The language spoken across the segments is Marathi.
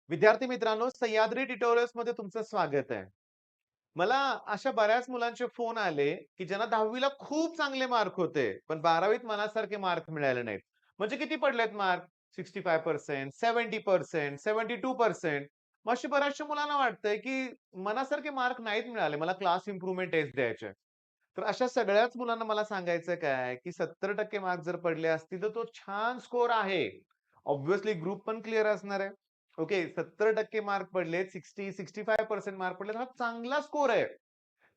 विद्यार्थी मित्रांनो, सह्याद्री ट्युटोरियल्स मध्ये तुमचं स्वागत आहे. मला अशा बऱ्याच मुलांचे फोन आले, की ज्यांना 10वी ला खूप चांगले मार्क होते, पण 12वीत मनासारखे मार्क मिळाले नाहीत. म्हणजे किती पडलेत मार्क? 65%, 70%, 72%. मग अशी बऱ्याचशा मुलांना वाटतंय, की मनासारखे मार्क नाहीत मिळाले. मला क्लास इम्प्रूव्हमेंट टेस्ट द्यायचे. तर अशा सगळ्याच मुलांना मला सांगायचं काय, की 70% मार्क जर पडले असतील, तर तो छान स्कोर आहे. ऑब्व्हियसली ग्रुप पण क्लिअर असणार आहे. ओके, 70% मार्क पडलेत, 65% मार्क पडलेत, हा चांगला स्कोर आहे.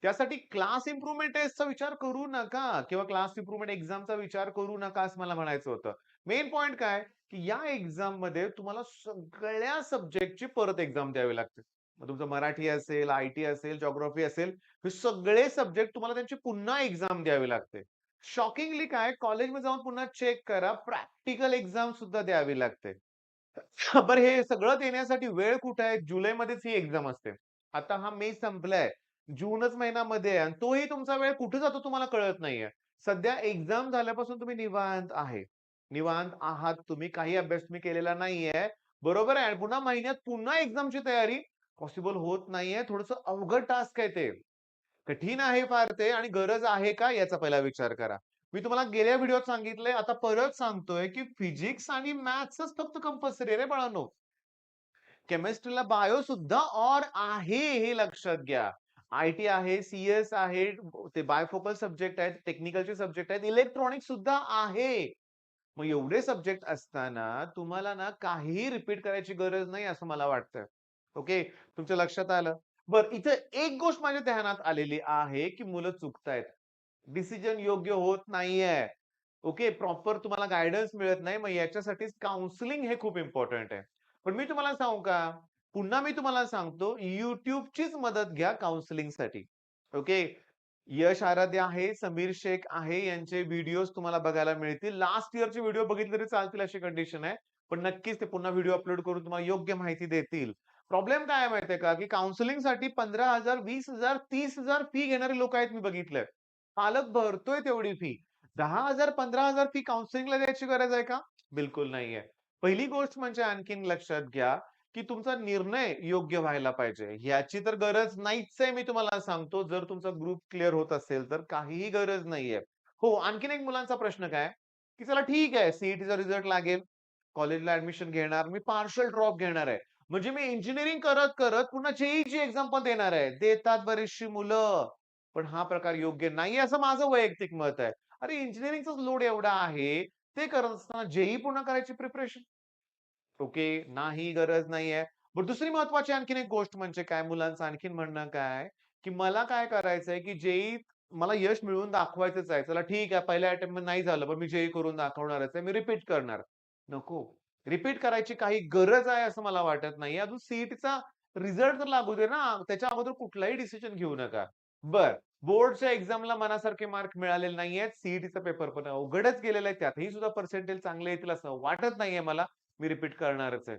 त्यासाठी क्लास इम्प्रूव्हमेंट टेस्टचा विचार करू नका किंवा क्लास इम्प्रूव्हमेंट एक्झामचा विचार करू नका असं मला म्हणायचं होतं. मेन पॉइंट काय, की या एक्झाममध्ये तुम्हाला सगळ्या सब्जेक्टची परत एक्झाम द्यावी लागते. मग तुमचं मराठी असेल, आय-टी असेल, जिओग्राफी असेल, हे सगळे सब्जेक्ट तुम्हाला त्यांची पुन्हा एक्झाम द्यावी लागते. शॉकिंगली काय, कॉलेजमध्ये जाऊन पुन्हा चेक करा, प्रॅक्टिकल एक्झाम सुद्धा द्यावी लागते. बरं हे सगळं देण्यासाठी वेळ कुठे आहे? जुलैमध्येच ही एक्झाम असते. आता हा मे संपलाय. जूनच महिन्यामध्ये आहे आणि तोही तुमचा वेळ कुठे जातो तुम्हाला कळत नाहीये. सध्या एक्झाम झाल्यापासून तुम्ही निवांत आहे. निवांत आहात तुम्ही. काही अभ्यास तुम्ही केलेला नाहीये. बरोबर आहे. आणि पुन्हा महिन्यात पुन्हा एक्झामची तयारी पॉसिबल होत नाहीये. थोडंसं अवघड टास्क आहे ते. कठीण आहे फार ते आणि गरज आहे का याचा पहिला विचार करा. मी तुम्हाला गेल्या व्हिडिओत सांगितलंय, आता परत सांगतोय, की फिजिक्स आणि मॅथ्सच फक्त कंपल्सरी आहे रे बाळांनो. केमिस्ट्रीला बायो सुद्धा ऑर आहे हे लक्षात घ्या. आय-टी आहे, सी आहे, ते बायफोकल सब्जेक्ट आहेत, टेक्निकलचे सब्जेक्ट आहेत, इलेक्ट्रॉनिक्स सुद्धा आहे. मग एवढे सब्जेक्ट असताना तुम्हाला ना काहीही रिपीट करायची गरज नाही असं मला वाटतं. ओके, तुमच्या लक्षात आलं. बरं इथे एक गोष्ट माझ्या ध्यानात आलेली आहे, की मुलं चुकतायत. डिसिजन योग्य होत नाहीये. ओके, प्रॉपर तुम्हाला गाईडन्स मिळत नाही. मग याच्यासाठीच काउन्सिलिंग हे खूप इम्पोर्टंट आहे. पण मी तुम्हाला सांगू का? पुन्हा मी तुम्हाला सांगतो YouTubeचीच मदत घ्या काउन्सिलिंगसाठी. ओके. यश आराध्य आहे, समीर शेख आहे, यांचे व्हिडिओज तुम्हाला बघायला मिळतील. लास्ट इयरचे व्हिडिओ बघितले तरी चालतील अशी कंडिशन आहे. पण नक्कीच ते पुन्हा व्हिडिओ अपलोड करून तुम्हाला योग्य माहिती देतील. प्रॉब्लेम काय आहे माहिती का? की काउन्सिलिंगसाठी 15,000, 20,000, 30,000 फी घेणारे लोक आहेत मी बघितलंय. पालक भरतोय तेवढी फी. 10,000 15,000 फी काउन्सिलिंगला द्यायची गरज आहे का? बिलकुल नाहीये. पहिली गोष्ट म्हणजे आणखीन लक्षात घ्या, की तुमचा निर्णय योग्य व्हायला पाहिजे. ह्याची तर गरज नाहीच आहे मी तुम्हाला सांगतो. जर तुमचा ग्रुप क्लिअर होत असेल तर काहीही गरज नाहीये. हो, आणखीन एक मुलांचा प्रश्न काय, की चला ठीक आहे सी रिझल्ट लागेल, कॉलेजला ॲडमिशन घेणार, मी पार्शियल ड्रॉप घेणार आहे. म्हणजे मी इंजिनिअरिंग करत पुन्हा JEE एक्झाम पण देणार आहे. देतात बरीचशी मुलं. पण हा प्रकार योग्य नाही असं माझं वैयक्तिक मत आहे. अरे इंजिनिअरिंगचाच लोड एवढा आहे, ते करत असताना पुन्हा करायची प्रिपरेशन. ओके, नाही गरज नाहीये. बरं दुसरी महत्त्वाची आणखीन एक गोष्ट म्हणजे काय, मुलांचं आणखीन म्हणणं काय, की मला काय करायचंय, की मला यश मिळवून दाखवायचंच आहे. चला ठीक आहे, पहिल्या अटेम्प्टमध्ये नाही झालं, पण मी करून दाखवणारच आहे. मी रिपीट करणार. नको. रिपीट करायची काही गरज आहे असं मला वाटत नाही. अजून सी रिझल्ट तर लागू दे ना. त्याच्या अगोदर कुठलाही डिसिजन घेऊ नका. बरं, बोर्डच्या एक्झामला मनासारखे मार्क मिळालेले नाहीयेत. पेपर पण अवघडच गेलेला आहे. त्यातही सुद्धा पर्सेंटेज चांगले येतील असं वाटत नाहीये मला. मी रिपीट करणारच आहे.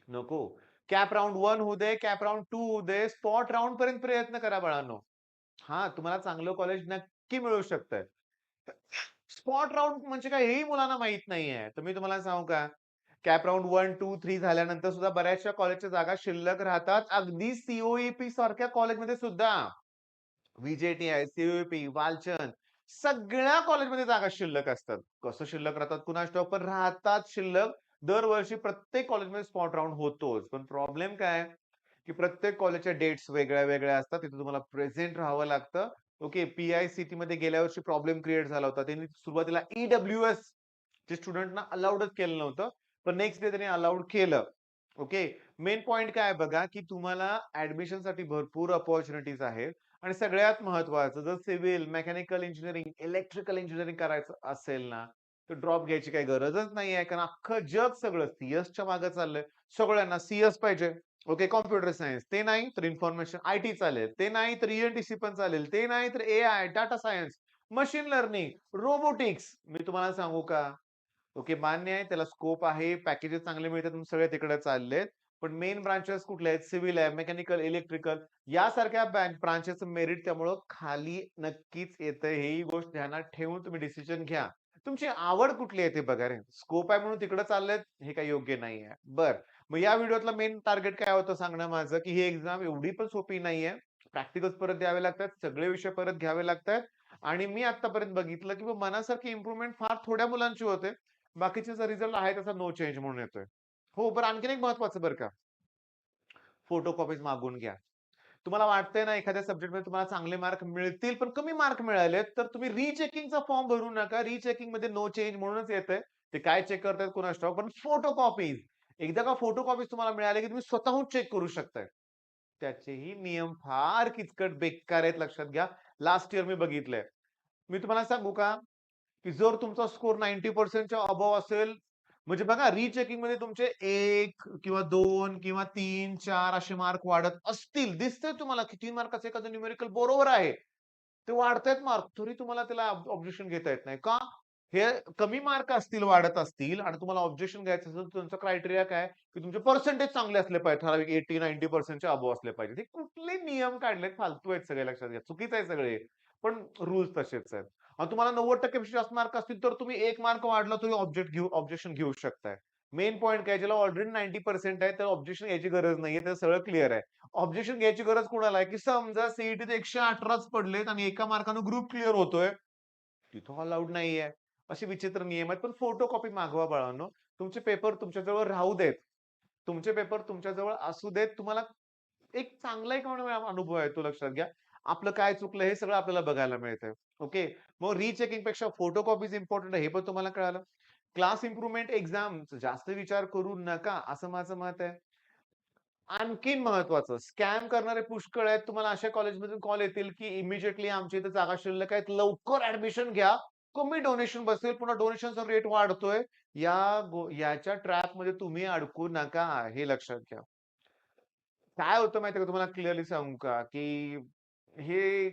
नको. कॅप राउंड 1 होऊ दे, कॅप राउंड 2 होऊ दे, स्पॉट राउंड पर्यंत प्रयत्न करा बाळांनो. हां, तुम्हाला चांगलं कॉलेज नक्की मिळू शकतंय. स्पॉट राउंड म्हणजे काय हेही मुलांना माहीत नाहीये. तर मी तुम्हाला सांगू का? कॅप राउंड 1, 2, 3 झाल्यानंतर सुद्धा बऱ्याचशा कॉलेजच्या जागा शिल्लक राहतात. अगदी सी सारख्या कॉलेजमध्ये सुद्धा. व्ही-जे-टी आहे, सी वालचंद सगळ्या कॉलेजमध्ये जागा शिल्लक असतात. कसं शिल्लक राहतात कुणास ठाऊक, पण राहतात शिल्लक. दरवर्षी प्रत्येक कॉलेजमध्ये स्पॉट राउंड होतोच. पण प्रॉब्लेम काय आहे, की प्रत्येक कॉलेजच्या डेट्स वेगळ्या-वेगळ्या असतात. तिथे तुम्हाला प्रेझेंट राहावं लागतं. ओके, पी-आय-सी-टीमध्ये गेल्या वर्षी प्रॉब्लेम क्रिएट झाला होता. त्यांनी सुरुवातीला ई-डब्ल्यू-एस जे स्टुडंटना अलाउडच केलं नव्हतं. पण नेक्स्ट डे त्यांनी अलाउड केलं. ओके. मेन पॉइंट काय आहे बघा, की तुम्हाला ॲडमिशनसाठी भरपूर अपॉर्च्युनिटीज आहेत आणि सगळ्यात महत्त्वाचं जर civil, mechanical engineering, electrical engineering करायचं असेल ना, तर ड्रॉप घ्यायची काही गरजच नाहीये. कारण अख्खं जग सगळं सी मागे चाललंय. सगळ्यांना सी पाहिजे. Okay, computer science. ते नाही तर इन्फॉर्मेशन आय-टी चालेल. ते नाही तर ई पण चालेल. ते नाही तर AI, data science, machine learning, robotics. मी तुम्हाला सांगू का? ओके, मान्य आहे त्याला स्कोप आहे, पॅकेजेस चांगले मिळतात म्हणून सगळे तिकडे चाललेत. पण मेन ब्रांचेस कुठले आहेत? सिव्हिल आहे, मेकॅनिकल, इलेक्ट्रिकल यासारख्या ब्रांचेसचं मेरिट त्यामुळं खाली नक्कीच येतंय. ही गोष्ट ध्यानात ठेवून तुम्ही डिसिजन घ्या. तुमची आवड कुठली आहे ते बघा रे. स्कोप आहे म्हणून तिकडे चाललेत हे काही योग्य नाहीये. बरं. मग या व्हिडिओतलं मेन टार्गेट काय होतं सांगणं माझं, की ही एक्झाम एवढी पण सोपी नाहीये. प्रॅक्टिकल्स परत द्यावे लागतात. सगळे विषय परत घ्यावे लागतात आणि मी आत्तापर्यंत बघितलं, की मनासारखी इम्प्रूव्हमेंट फार थोड्या मुलांची होते. बाकीचे रिझल्ट आहे तसा नो चेंज म्हणून येतोय. हो, बरं आणखीन एक महत्वाचं बरं का. फोटो कॉपीज मागवून घ्या. तुम्हाला वाटतंय ना एखाद्या सब्जेक्टमध्ये तुम्हाला चांगले मार्क मिळतील, पण कमी मार्क मिळालेत, तर तुम्ही रिचेकिंगचा फॉर्म भरू नका. रिचेकिंगमध्ये नो चेंज म्हणूनच येतंय. ते काय चेक करतायत कुणास ठाऊक. पण फोटो कॉपीज एकदा का फोटो कॉपीज तुम्हाला मिळाले, की तुम्ही स्वतःहून चेक करू शकताय. त्याचेही नियम फार किचकट बेकार आहेत लक्षात घ्या. लास्ट इयर मी बघितलंय. मी तुम्हाला सांगू का? की जर तुमचा स्कोर 90% च्या अबोव्ह असेल, म्हणजे बघा रिचेकिंगमध्ये तुमचे 1 किंवा 2 किंवा 3, 4 असे मार्क वाढत असतील, दिसतंय तुम्हाला की 3 मार्काचं एखादं न्यूमेरिकल बरोबर आहे. ते वाढतायत मार्क, तरी तुम्हाला त्याला ऑब्जेक्शन घेता येत नाही. का? हे कमी मार्क असतील, वाढत असतील आणि तुम्हाला ऑब्जेक्शन घ्यायचं असेल, तर तुमचा क्रायटेरिया काय? की तुमचे पर्सेंटेज चांगले असले पाहिजे. ठराविक 80-90% च्या अबोव्ह असले पाहिजे. हे कुठले नियम काढलेत फालतू आहेत सगळे लक्षात घ्या. चुकीचे आहे सगळे. पण रूल्स तसेच आहेत. आणि तुम्हाला 90% पेक्षा जास्त मार्क असतील, तर तुम्ही 1 मार्क वाढला तरी ऑब्जेक्शन घेऊ शकताय. मेन पॉइंट काय ज्याला ऑलरेडी 90% आहे, त्याला ऑब्जेक्शन घ्यायची गरज नाहीये. ते सगळं क्लिअर आहे. ऑब्जेक्शन घ्यायची गरज कोणाला आहे, की समजा सीईटीत 118च पडलेत आणि एका मार्काने ग्रुप क्लिअर होतोय. तिथं अलाउड नाहीये. असे विचित्र नियम आहेत. पण फोटोकॉपी मागवा बाळांनो. तुमचे पेपर तुमच्याजवळ राहू देत. तुमचे पेपर तुमच्याजवळ असू देत. तुम्हाला एक चांगला एक म्हणून अनुभव आहे तो लक्षात घ्या. आपलं काय चुकलं हे सगळं आपल्याला बघायला मिळतंय. ओके. मग रिचेकिंग पेक्षा फोटोकॉपीज इम्पोर्टंट आहे हे पण तुम्हाला कळालं. क्लास इम्प्रूव्हमेंट एक्झाम जास्त विचार करू नका असं माझं मत आहे. आणखीन महत्वाचं स्कॅम करणारे पुष्कळ आहेत. तुम्हाला अशा कॉलेजमधून कॉल येतील, की इमिडिएटली आमच्या इथे जागा शिल्लक आहेत. लवकर ॲडमिशन घ्या. कमी डोनेशन बसेल. पुन्हा डोनेशनचा रेट वाढतोय. याच्या ट्रॅपमध्ये तुम्ही अडकू नका. हे लक्षात घ्या. काय होतं माहिती का तुम्हाला क्लिअरली सांगू का, की हे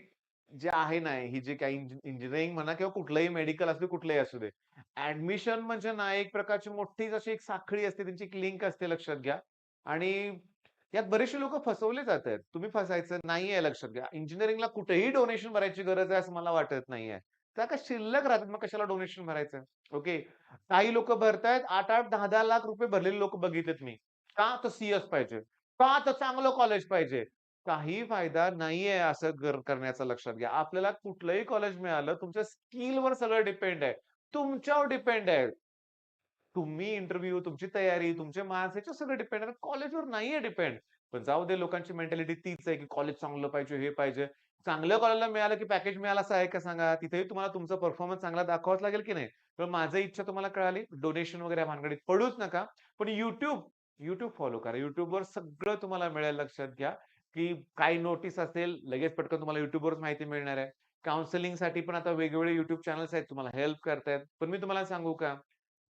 जे आहे ना, ही जी काही इंजिनिअरिंग म्हणा किंवा कुठलंही मेडिकल असू दे, कुठलंही असू दे. ॲडमिशन म्हणजे ना, एक प्रकारची मोठीच अशी एक साखळी असते, त्यांची एक लिंक असते लक्षात घ्या. आणि यात बरेचसे लोकं फसवले जातायत. तुम्ही फसायचं नाहीये लक्षात घ्या. इंजिनिअरिंगला कुठेही डोनेशन भरायची गरज आहे असं मला वाटत नाहीये. त्या का शिल्लक राहतात, मग कशाला डोनेशन भरायचं? ओके. काही लोकं भरतायत 8-8, 10-10 लाख रुपये भरलेले लोकं बघितलेत मी. का? तर सी पाहिजे. का? तर चांगलं कॉलेज पाहिजे. काही फायदा नाहीये असं करण्याचा लक्षात घ्या. आपल्याला कुठलंही कॉलेज मिळालं तुमच्या स्किलवर सगळं डिपेंड आहे. तुमच्यावर डिपेंड आहे. तुम्ही इंटरव्ह्यू, तुमची तयारी, तुमचे मार्क्स ह्याच्यावर सगळं डिपेंड आहे. कॉलेजवर नाहीये डिपेंड. पण जाऊ दे लोकांची मेंटॅलिटी तीच आहे, की कॉलेज चांगलं पाहिजे, हे पाहिजे. चांगल्या कॉलेजला मिळालं, की पॅकेज मिळालं असं आहे का सांगा? तिथेही तुम्हाला तुमचा परफॉर्मन्स चांगला दाखवावाच लागेल, की नाही? तर माझी इच्छा तुम्हाला कळाली. डोनेशन वगैरे या भानगडीत पडूच नका. पण YouTube फॉलो करा. YouTubeवर सगळं तुम्हाला मिळेल लक्षात घ्या, की काही नोटीस असेल, लगेच पटकन तुम्हाला YouTubeवरच माहिती मिळणार आहे. काउन्सिलिंगसाठी पण आता वेगवेगळे YouTube चॅनल्स आहेत, तुम्हाला हेल्प करतायत. पण मी तुम्हाला सांगू का?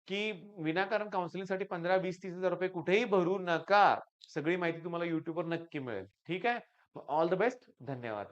की विनाकारण काउन्सिलिंगसाठी 15, 20, 30,000 रुपये कुठेही भरू नका. सगळी माहिती तुम्हाला YouTubeवर नक्की मिळेल. ठीक आहे? All the best. धन्यवाद.